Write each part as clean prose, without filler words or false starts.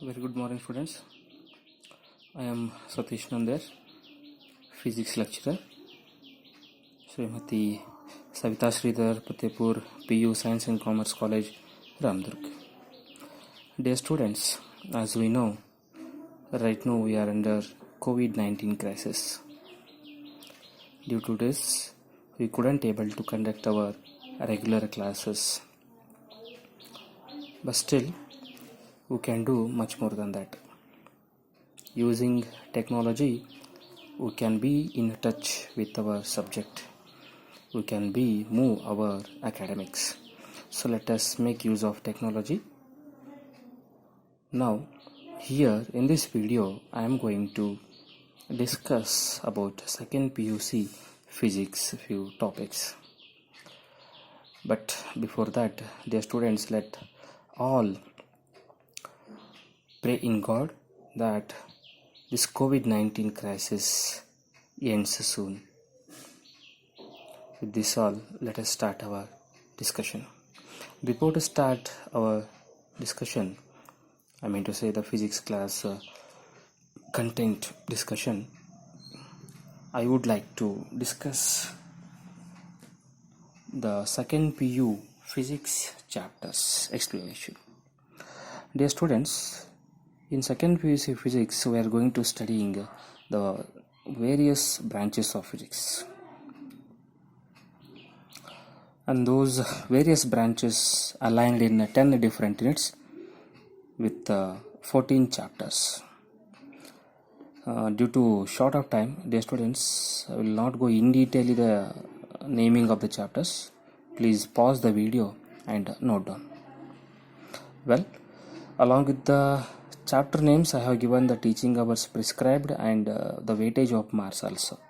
Very good morning, students. I am Satish Nander, physics lecturer, Srimati Savita Sridhar Patepur, PU Science and Commerce College, Ramdurg. Dear students, as we know, right now we are under COVID-19 crisis. Due to this, we couldn't able to conduct our regular classes. But still, we can do much more than that. Using technology, we can be in touch with our subject. We can move our academics. So let us make use of technology. Now, here in this video, I am going to discuss about second PUC physics few topics. But before that, dear students, let all pray in God that this COVID-19 crisis ends soon. With this all, let us start our discussion. Before to start our discussion, I mean to say the physics class content discussion, I would like to discuss the second PU physics chapters explanation. Dear students, in second PUC physics, we are going to studying the various branches of physics. And those various branches aligned in 10 different units with 14 chapters. Due to short of time, dear students, I will not go in detail the naming of the chapters. Please pause the video and note down. Well, along with the chapter names, I have given the teaching hours prescribed and the weightage of marks also.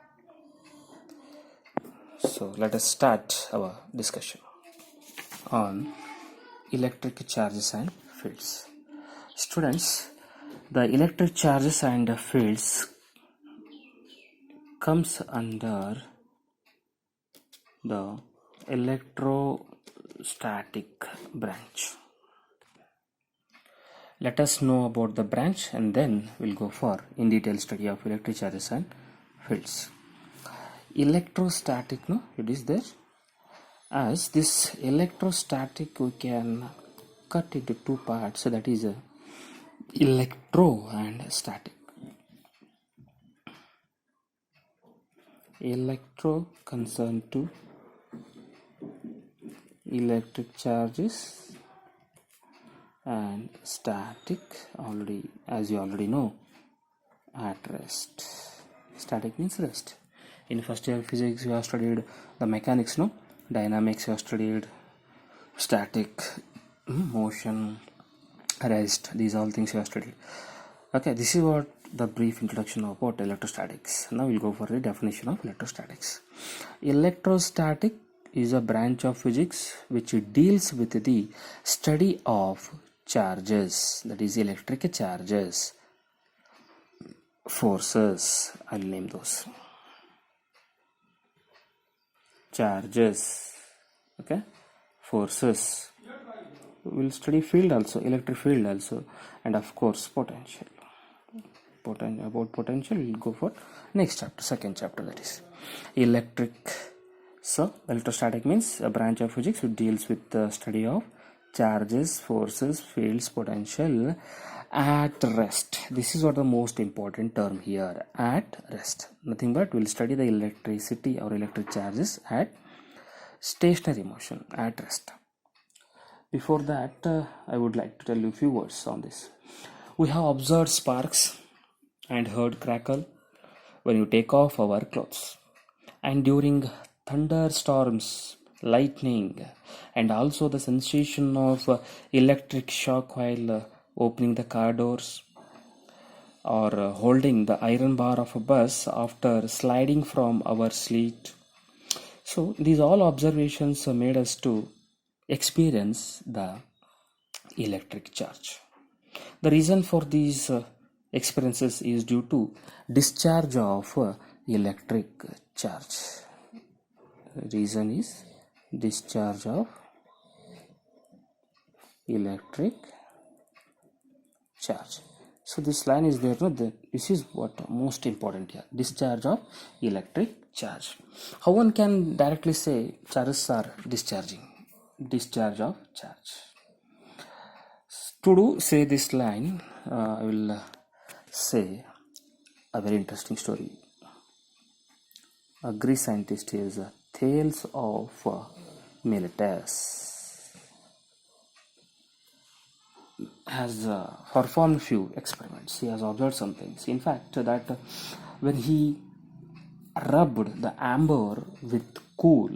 So let us start our discussion on electric charges and fields. Students, the electric charges and fields comes under the electrostatic branch. Let us know about the branch and then we'll go for in detail study of electric charges and fields. Electrostatic, no, it is there. As this electrostatic, we can cut into two parts, so that is electro and static. Electro concerned to electric charges and static, already as you already know, at rest. Static means rest. In first year physics, we have studied the mechanics, no? Dynamics, we have studied static, motion, rest. These all things we have studied. Okay, this is what the brief introduction about electrostatics. Now we'll go for the definition of electrostatics. Electrostatic is a branch of physics which deals with the study of charges, that is electric charges, forces, I'll name those. Charges, okay, forces. We'll study field also, electric field also, and of course potential. About potential we'll go for next chapter, second chapter, that is electric. So electrostatic means a branch of physics which deals with the study of charges, forces, fields, potential at rest. This is what the most important term here, at rest. Nothing but we'll study the electricity or electric charges at stationary motion, at rest. Before that, I would like to tell you a few words on this. We have observed sparks and heard crackle when you take off our clothes, and during thunderstorms, lightning, and also the sensation of electric shock while opening the car doors or holding the iron bar of a bus after sliding from our seat. So these all observations made us to experience the electric charge. The reason for these experiences is due to discharge of electric charge. Reason is discharge of electric charge. So this line is there, no? This is what most important here, discharge of electric charge. How one can directly say charges are discharging? Discharge of charge. To say this line, I will say a very interesting story. A Greek scientist is Thales of Miletus has performed few experiments. He has observed some things. In fact, that when he rubbed the amber with cool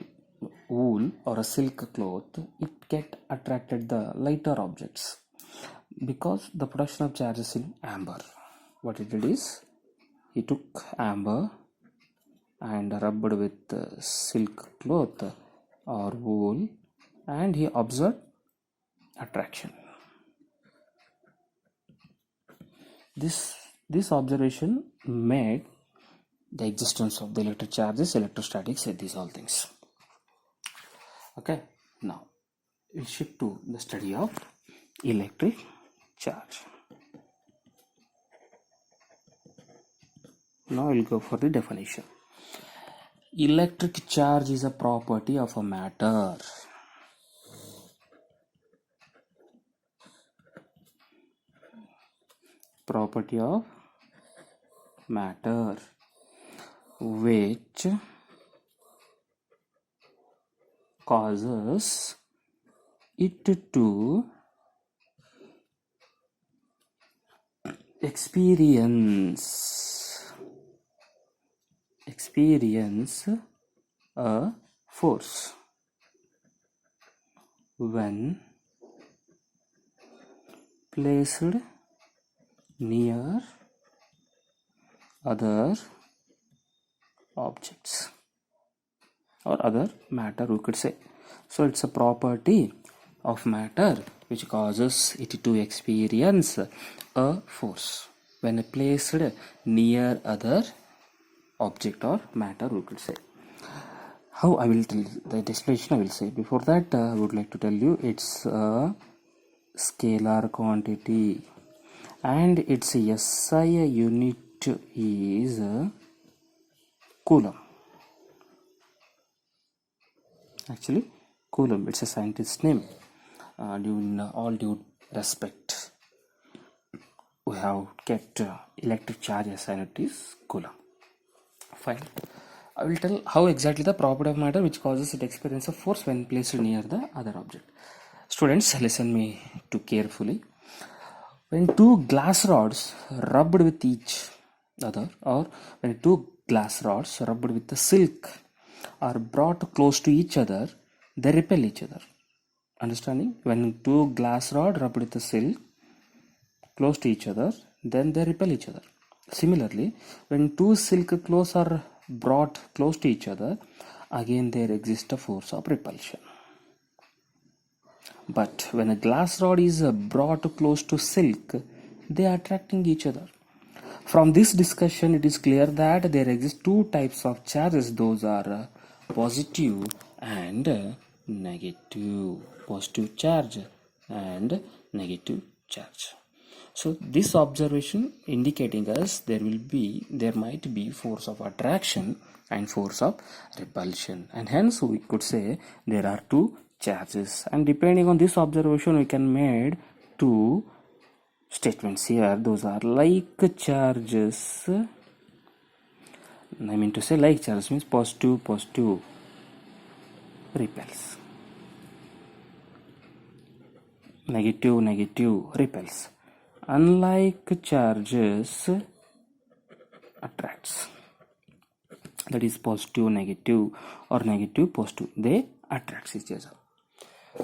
wool or a silk cloth, it get attracted the lighter objects because the production of charges in amber. What he did is he took amber and rubbed with silk cloth or wool, and he observed attraction. This observation made the existence of the electric charges, electrostatics, these all things. Okay, now we'll shift to the study of electric charge. Now we'll go for the definition. Electric charge is a property of a matter. Property of matter which causes it to experience a force when placed near other objects or other matter, we could say. So it's a property of matter which causes it to experience a force when placed near other object or matter, we could say. How I will tell the explanation I will say. Before that, I would like to tell you it's a scalar quantity and its SI unit is coulomb. Actually, coulomb, it's a scientist's name. In all due respect, we have kept electric charge SI unit is coulomb. Fine. I will tell how exactly the property of matter which causes it experience of force when placed near the other object. Students, listen me too carefully. When two glass rods rubbed with each other, or when two glass rods rubbed with the silk are brought close to each other, they repel each other. Understanding? When two glass rods rubbed with the silk close to each other, then they repel each other. Similarly, when two silk cloths are brought close to each other, again there exists a force of repulsion. But when a glass rod is brought close to silk, they are attracting each other. From this discussion, it is clear that there exist two types of charges. Those are positive and negative. Positive charge and negative charge. So this observation indicating us there might be force of attraction and force of repulsion, and hence we could say there are two charges, and depending on this observation we can make two statements here. Those are like charges. I mean to say like charges means positive repels, negative repels. Unlike charges attracts, that is positive negative or negative positive, they attracts each other.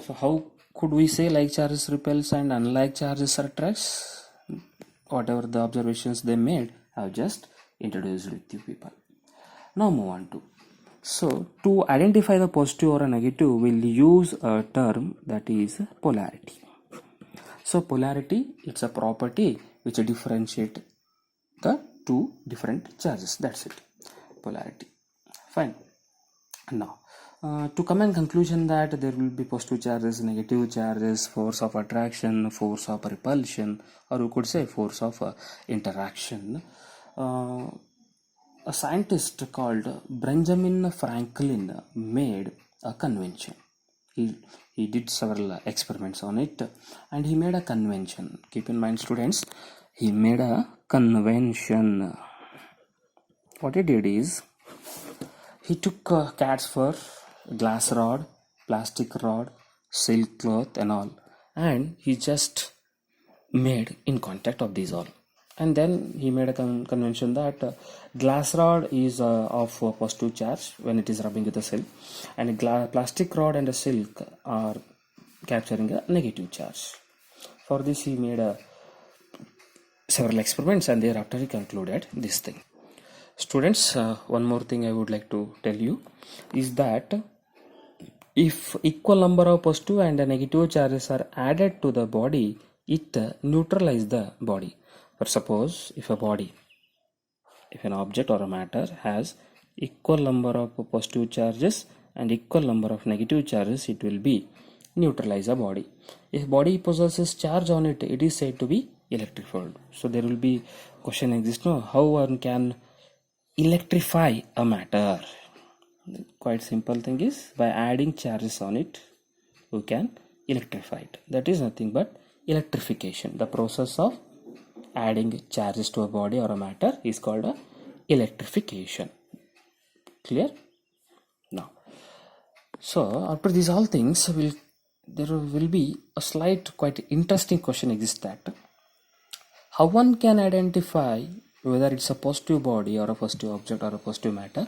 So how could we say like charges repels and unlike charges attracts? Whatever the observations they made, I have just introduced with you people. Now move on to. So to identify the positive or a negative, we'll use a term that is polarity. So polarity, it's a property which differentiate the two different charges. That's it. Polarity. Fine. Now, To come in conclusion that there will be positive charges, negative charges, force of attraction, force of repulsion, or you could say force of interaction. A scientist called Benjamin Franklin made a convention. He did several experiments on it and he made a convention. Keep in mind, students, he made a convention. What he did is he took cat's fur, glass rod, plastic rod, silk cloth, and all, and he just made in contact of these all. And then he made a convention that glass rod is of positive charge when it is rubbing with the silk, and a plastic rod and a silk are capturing a negative charge. For this, he made several experiments, and thereafter he concluded this thing. Students, one more thing I would like to tell you is that if equal number of positive and negative charges are added to the body, it neutralizes the body. For suppose if an object or a matter has equal number of positive charges and equal number of negative charges, it will be neutralize a body. If body possesses charge on it, it is said to be electric field. So there will be question exists, no, how one can electrify a matter. Quite simple thing is by adding charges on it we can electrify it. That is nothing but electrification. The process of adding charges to a body or a matter is called a electrification. Clear? Now, so after these all things, there will be a slight quite interesting question exists that how one can identify whether it's a positive body or a positive object or a positive matter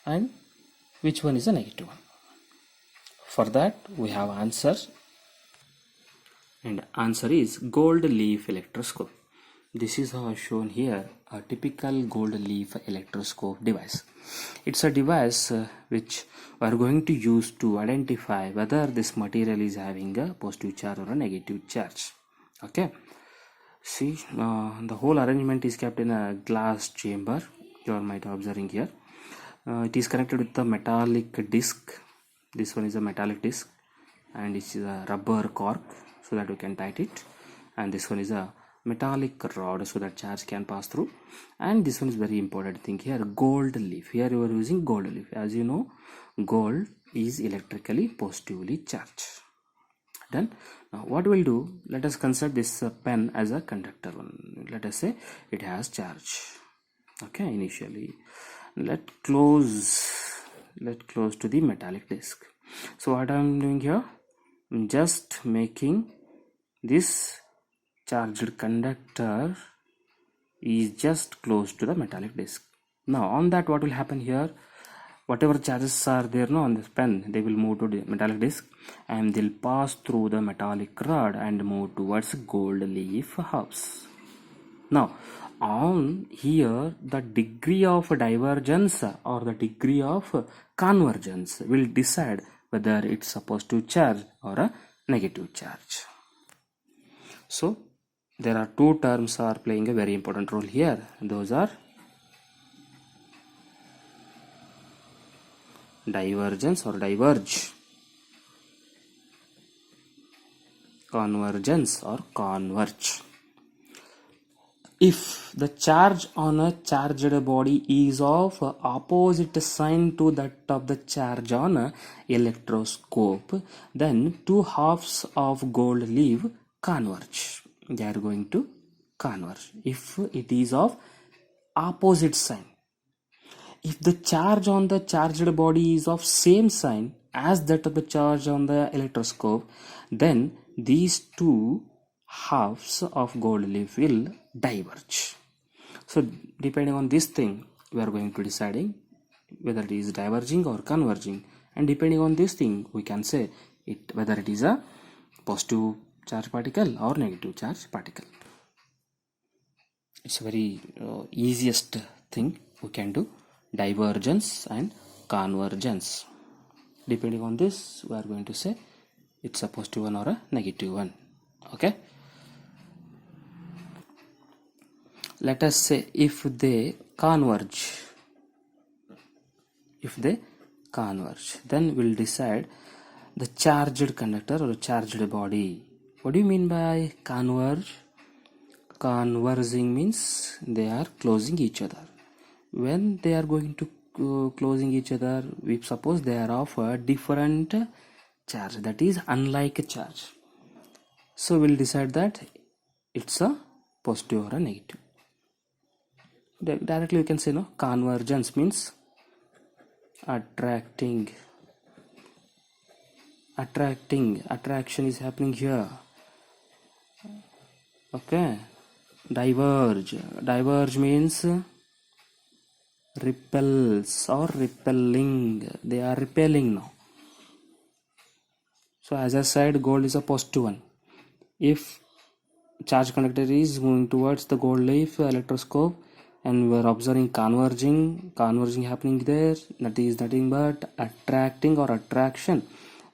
and which one is a negative one. For that we have answer, and answer is gold leaf electroscope. This is how shown here, a typical gold leaf electroscope device. It's a device which we are going to use to identify whether this material is having a positive charge or a negative charge. Okay, see, the whole arrangement is kept in a glass chamber. You are might observing here. It is connected with the metallic disc. This one is a metallic disc, and this is a rubber cork so that we can tight it, and this one is a metallic rod so that charge can pass through, and this one is very important thing here, gold leaf. Here you are using gold leaf. As you know, gold is electrically positively charged. Done. Now what we'll do, let us consider this pen as a conductor one. Let us say it has charge. Okay, initially let close to the metallic disc. So what I'm doing here, I'm just making this charged conductor is just close to the metallic disc. Now on that, what will happen here, whatever charges are there no on this pen, they will move to the metallic disc and they'll pass through the metallic rod and move towards gold leaf house. Now on here, the degree of divergence or the degree of convergence will decide whether it's a positive charge or a negative charge. So there are two terms are playing a very important role here. Those are divergence or diverge, convergence or converge. If the charge on a charged body is of opposite sign to that of the charge on a electroscope, then two halves of gold leaf converge. They are going to converge if it is of opposite sign. If the charge on the charged body is of same sign as that of the charge on the electroscope, then these two halves of gold leaf will diverge. So depending on this thing, we are going to deciding whether it is diverging or converging, and depending on this thing we can say it whether it is a positive charge particle or negative charge particle. It's a very easiest thing we can do, divergence and convergence. Depending on this, we are going to say it's a positive one or a negative one. Okay, let us say if they converge, converge. Then we'll decide the charged conductor or charged body. What do you mean by converge? Converging means they are closing each other. When they are going to closing each other, we suppose they are of a different charge, that is unlike a charge. So we'll decide that it's a positive or a negative. Directly we can say no, convergence means attraction is happening here. Okay. Diverge means repels or repelling. They are repelling now. So as I said, gold is a positive one. If charge conductor is moving towards the gold leaf electroscope and we are observing converging happening there, that is nothing but attracting or attraction.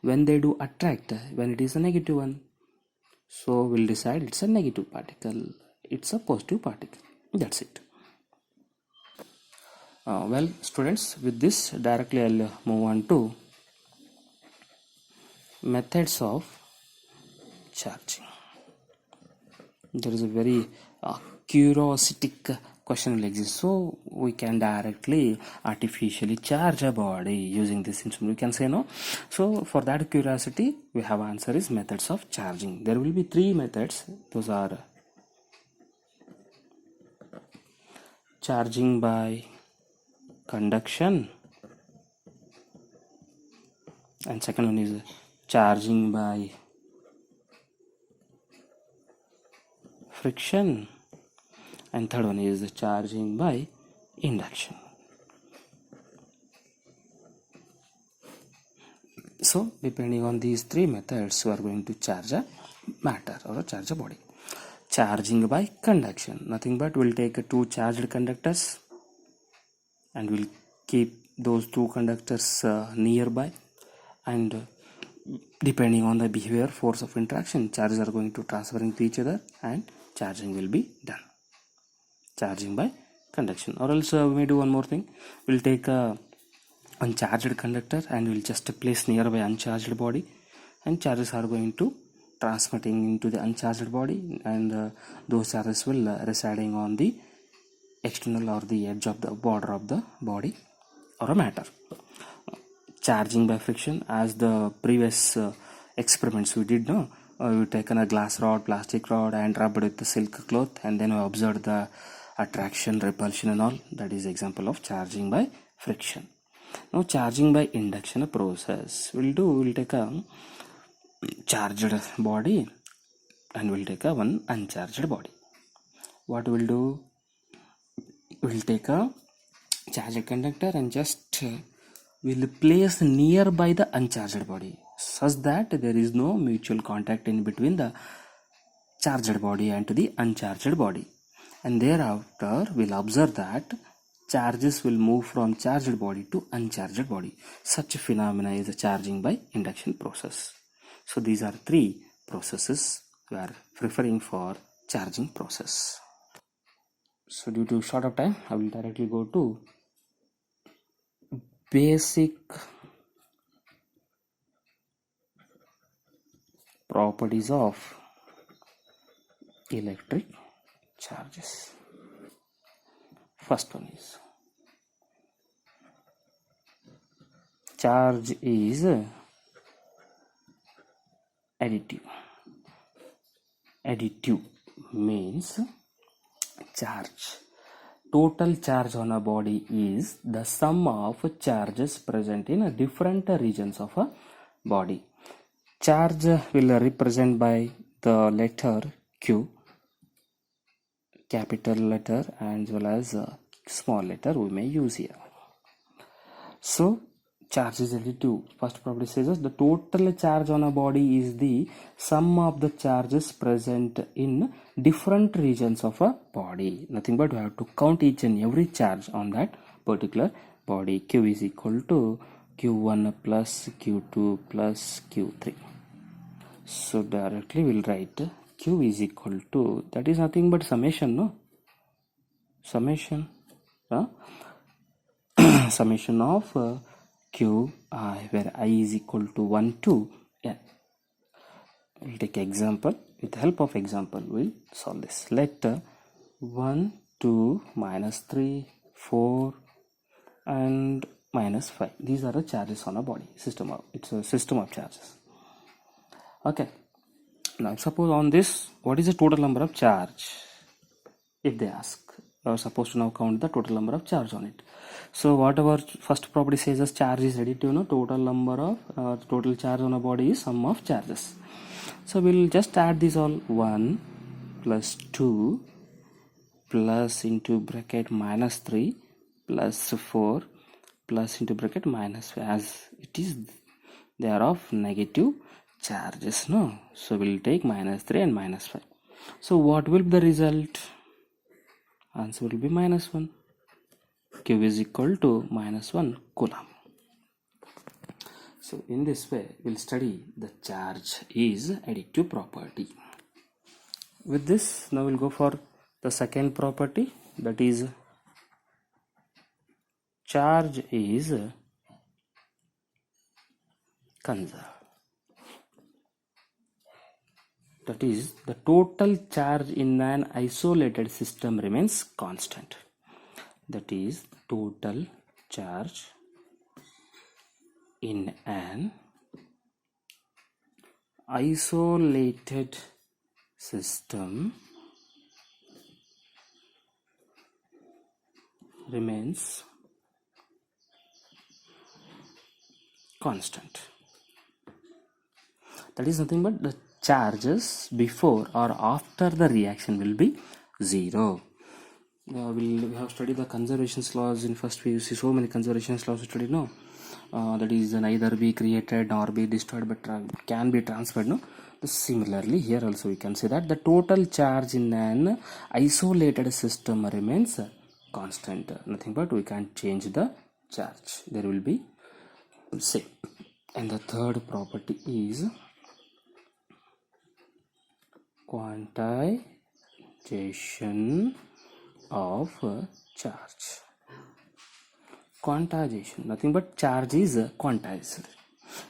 When they do attract, when it is a negative one, so we'll decide it's a negative particle, it's a positive particle. That's it. Well students, with this directly I'll move on to methods of charging. There is a very curiositic question will exist, so we can directly artificially charge a body using this instrument, we can say no. So for that curiosity, we have answer is methods of charging. There will be three methods. Those are charging by conduction, and second one is charging by friction, and third one is charging by induction. So depending on these three methods, we are going to charge a matter or charge a body. Charging by conduction, nothing but we'll take two charged conductors and we'll keep those two conductors nearby, and depending on the behavior, force of interaction, charges are going to transfer into each other and charging will be done. Charging by conduction. Or else we may do one more thing. We'll take a uncharged conductor and we'll just place nearby uncharged body, and charges are going to transmitting into the uncharged body, and those charges will residing on the external or the edge of the border of the body or a matter. Charging by friction, as the previous experiments we did, no, we've taken a glass rod, plastic rod and rubbed with the silk cloth, and then we observed the attraction, repulsion and all. That is example of charging by friction. Now charging by induction process, we'll take a charged body and we'll take a one uncharged body. What we'll do, we'll take a charged conductor and just we'll place nearby the uncharged body, such that there is no mutual contact in between the charged body and to the uncharged body. And thereafter we'll observe that charges will move from charged body to uncharged body. Such a phenomena is a charging by induction process. So these are three processes we are preferring for charging process. So due to short of time, I will directly go to basic properties of electric charges. First one is charge is additive. Additive means charge. Total charge on a body is the sum of charges present in different regions of a body. Charge will represent by the letter Q, capital letter, and as well as small letter we may use here. So charge is additive. First property says the total charge on a body is the sum of the charges present in different regions of a body. Nothing but we have to count each and every charge on that particular body. Q is equal to Q1 plus Q2 plus Q3. So directly we'll write Q is equal to, that is nothing but summation, no? Summation. Summation of Q I, where I is equal to 1 to n. We'll take example. With the help of example, we'll solve this. Let 1, 2, minus 3, 4, and minus 5. These are the charges on a body system. It's a system of charges. Okay. Now suppose on this, what is the total number of charge? If they ask, you are supposed to now count the total number of charge on it. So whatever first property says as charge is additive, total number of total charge on a body is sum of charges. So we'll just add this all. 1 plus 2 plus into bracket minus 3 plus 4 plus into bracket minus 5, as it is they are of negative charges, no? So we'll take minus 3 and minus 5. So what will be the result? Answer will be minus 1. Q is equal to minus 1 coulomb. So in this way, we'll study the charge is additive property. With this, now we'll go for the second property, that is charge is conserved. That is, the total charge in an isolated system remains constant. That is, total charge in an isolated system remains constant. That is nothing but the charges before or after the reaction will be 0. We have studied the conservation laws in first. We see so many conservation laws we studied, no? That is neither be created nor be destroyed, but can be transferred, no? Similarly, here also we can say that the total charge in an isolated system remains constant. Nothing but we can't change the charge. There will be same. And the third property is quantization of charge. Quantization, nothing but charge is quantized.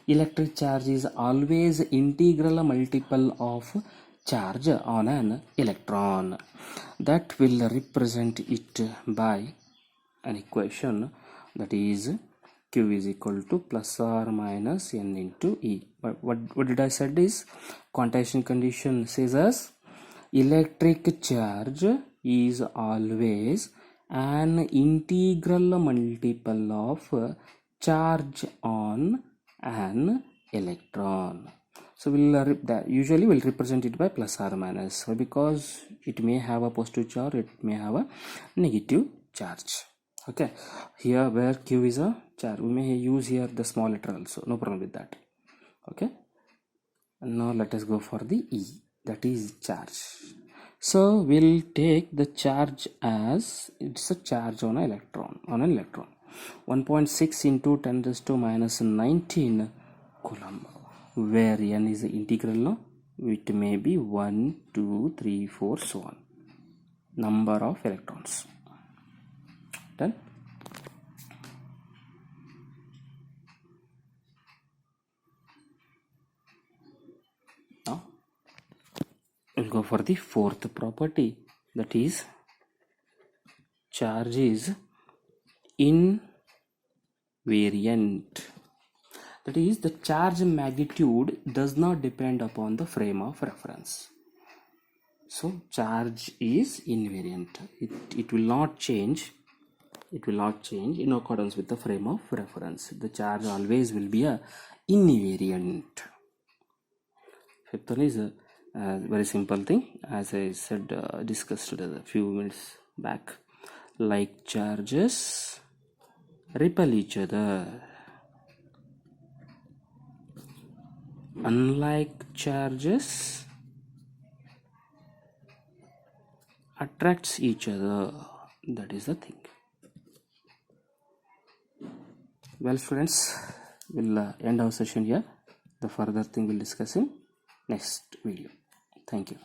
Electric charge is always integral multiple of charge on an electron. That will represent it by an equation, that is Q is equal to plus or minus n into E. But what did I said is, quantization condition says as electric charge is always an integral multiple of charge on an electron. So usually we'll represent it by plus or minus, because it may have a positive charge, it may have a negative charge. Okay, here where Q is a charge, we may use here the small letter also, no problem with that. Okay, and now let us go for the E, that is charge. So we'll take the charge as it's a charge on an electron. 1.6 into 10 raised to minus 19 coulomb, where n is the integral, no? It may be 1, 2, 3, 4, so on. Number of electrons. Done. Now we'll go for the fourth property, that is charge is invariant. That is, the charge magnitude does not depend upon the frame of reference. So charge is invariant. It will not change. It will not change in accordance with the frame of reference. The charge always will be a invariant. Fifth one is a very simple thing, as I said, discussed a few minutes back. Like charges repel each other, unlike charges attracts each other. That is the thing. Well, students, we'll end our session here. The further thing we'll discuss in next video. Thank you.